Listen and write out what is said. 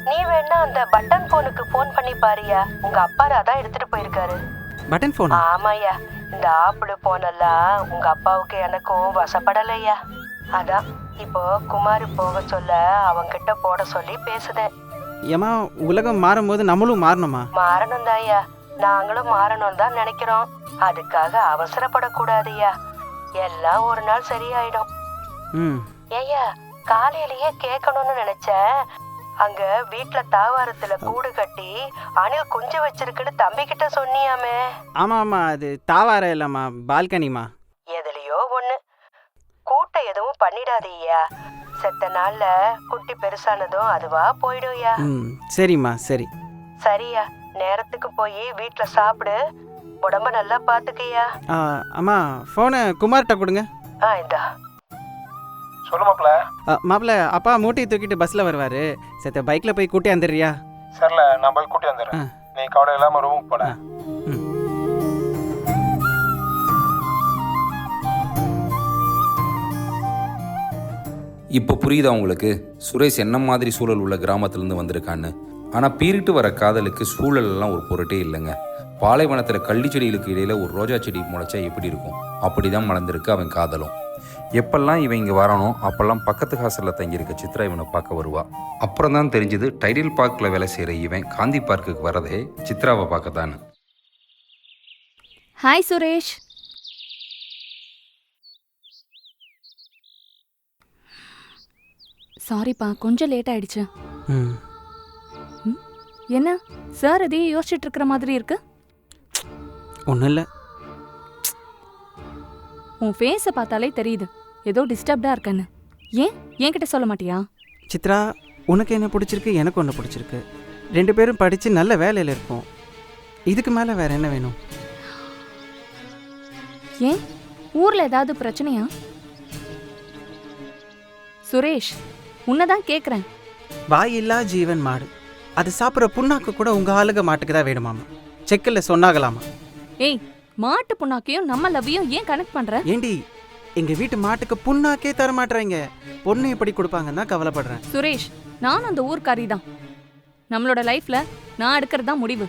நீ வேணா அந்த பட்டன் போனுக்கு போன் பண்ணி பாரியா, உங்க அப்பா அதான் எடுத்துட்டு போயிருக்காரு. Button phone? ஆமாய்யா, இந்த ஆப்பிள் போனெல்லாம் உங்க அப்பாவுக்கு எனக்கும் வசப்படலையா. அதான் இப்போ குமார் போக சொல்ல அவங்கிட்ட போட சொல்லி பேசுதேன். ஏமா உலகம் மாறும் போது நம்மளும் மாறணுமா? மாறணும் தாய்யா, நாங்களும் மாறணும் தான் நினைக்கிறோம். அதுக்காக அவசரப்படக்கூடாதுயா, எல்லாம் ஒரு நாள் சரியாயிடும். ஏய்யா, காலையிலேயே கேட்கணும்னு நினைச்சேன். அங்க வீட்டுல தாவாரத்துல கூடு கட்டி அணில் குஞ்சு வச்சிருக்குன்னு தம்பி கிட்ட சொன்னியாமே? ஆமா ஆமா, அது தாவார இல்லம்மா, பால்கனிமா. எதுலயோ ஒண்ணு. கூட்டம் எதுவும் பண்ணிடாதீயா, செத்த நாள்ல குட்டி பெருசானதும் அதுவா போயிடும்யா. சரிம்மா சரி. சரியா, நேரத்துக்கு போய் வீட்டுல சாப்பிடு, உடம்ப நல்லா பாத்துக்கையா. அம்மா போனை குமார்கிட்ட கொடுங்க. இந்தா. சொல்லு மாப்ள. மாப்ள, அப்பா மூட்டையை தூக்கிட்டு பஸ்ல வருவாரு, சேத்த பைக்ல போய் கூட்டி வந்துடுறியா? சரில, நான் போய் கூட்டி வந்துடுறேன். நீ கவலை இல்லாம ரூமுக்கு போட. இப்போ புரியுதா உங்களுக்கு சுரேஷ் என்ன மாதிரி சூழல் உள்ள கிராமத்துலேருந்து வந்திருக்கான்னு? ஆனால் பீரிட்டு வர காதலுக்கு சூழலெல்லாம் ஒரு பொருட்டே இல்லைங்க. பாலைவனத்தில் கள்ளி செடிகளுக்கு இடையில் ஒரு ரோஜா செடி முளைச்சா எப்படி இருக்கும், அப்படி தான் மலர்ந்துருக்கு அவன் காதலும். எப்பெல்லாம் இவன் இங்கே வரானோ அப்போல்லாம் பக்கத்து ஹாஸ்டலில் தங்கியிருக்க சித்ரா இவனை பார்க்க வருவா. அப்புறம் தான் தெரிஞ்சது டைடல் பார்க்கில் வேலை செய்கிற இவன் காந்தி பார்க்குக்கு வரதே சித்ராவை பார்க்க தானே. ஹாய் சுரேஷ். சாரிப்பா, கொஞ்சம் லேட் ஆயிடுச்சு. என்ன சார் எதையும் யோசிச்சுட்டு இருக்கிற மாதிரி இருக்கு? ஒன்றும் இல்லை. உன் ஃபேஸை பார்த்தாலே தெரியுது ஏதோ டிஸ்டர்ப்டா இருக்கன்னு. ஏன் என்கிட்ட சொல்ல மாட்டியா? சித்ரா, உனக்கு என்ன பிடிச்சிருக்கு, எனக்கு ஒன்று பிடிச்சிருக்கு. 2 பேரும் படித்து நல்ல வேலையில் இருப்போம். இதுக்கு மேலே வேற என்ன வேணும்? ஏன் ஊரில் ஏதாவது பிரச்சனையா? சுரேஷ், உன்னதான் கேட்குறேன். வாயில்லா ஜீவன் மாடு, அது சாப்பிட்ற புண்ணாக்கு கூட உங்கள் ஆளுக மாட்டுக்கு தான் வேணுமாமா, செக்கில் சொன்னாகலாமா? ஏய், மாட்டு புண்ணாக்கையும் நம்ம லவ்வையும் ஏன் கனெக்ட் பண்ற? ஏண்டி, எங்கள் வீட்டு மாட்டுக்கு புண்ணாக்கே தர மாட்டேறீங்க, பொண்ணு எப்படி கொடுப்பாங்கன்னு தான் கவலைப்படுறேன். சுரேஷ், நானும் அந்த ஊர்க்காரி தான். நம்மளோட லைஃப்ல நான் எடுக்கிறது தான் முடிவு.